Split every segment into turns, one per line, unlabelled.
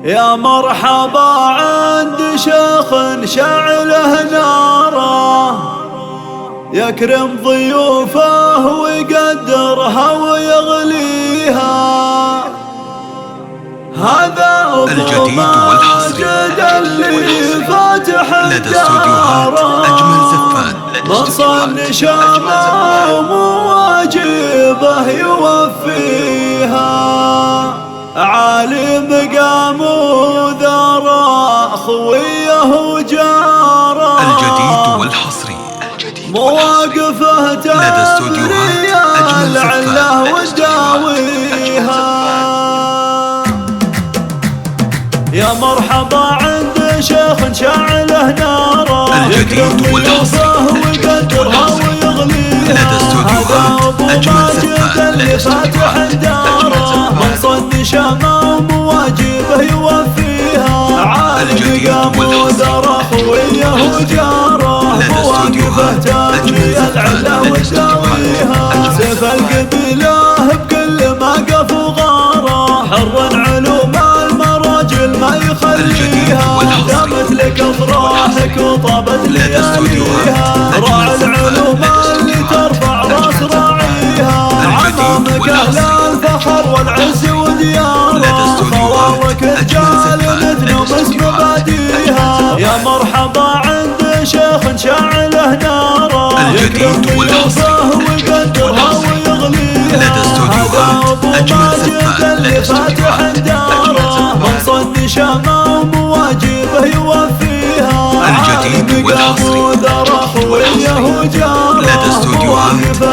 يا مرحبا عند شيخ شعله ناره، يكرم ضيوفه ويقدرها ويغليها. هذا أبو ماجد اللي فاتح الدار، مصن شامه ومواجبه يوفيها. عالي مقام وذرى خويه وجاره،
الجديد والحصري
مواقفه تدري العله وتداويها. يا مرحبا عند شيخ شعله ناره،
الجديد والحصري
ويقدرها ويغليها. هذا أبو ماجد اللي فاتح الدار، منصد شامه ومواجبه يوفيها. عالي مقام وذرى خويه وجاره، مواقفه تدري العله وتداويها. سيف القبيله بكل موقف وغاره، حر علوم المراجل ما يخليها. دامت لك افراحك وطابت لياليها، راعي العلوم اللي ترفع راس راعيها. عمامك اهل الفخر والعز ودياره، خوارك رجال نتنمس مباديها. يا مرحبا عند شيخ شعله ناره،
الجديد والحصري
ويقدرها ويغليها. هذا أبو ماجد اللي فاتح الدار، منصد شامه ومواجبه يوفيها.
الجديد والحصري
وذرى خويه وجاره، مواقفه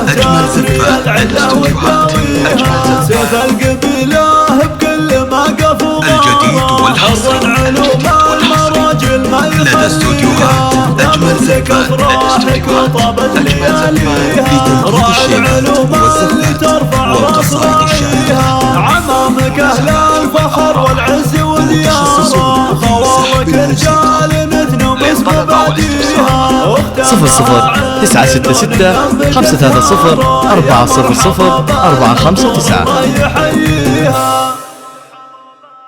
تدري العله وتداويها. سيف القبيله بكل موقف وغاره، حر علوم المراجل ما يخليها. دامت افراحك وطابت لياليها، راعي العلوم اللي ترفع راس راعيها. عمامك اهل الفخر والعز ودياره، خوارك رجال نتنمس مباديها.
00 966 530 400 459.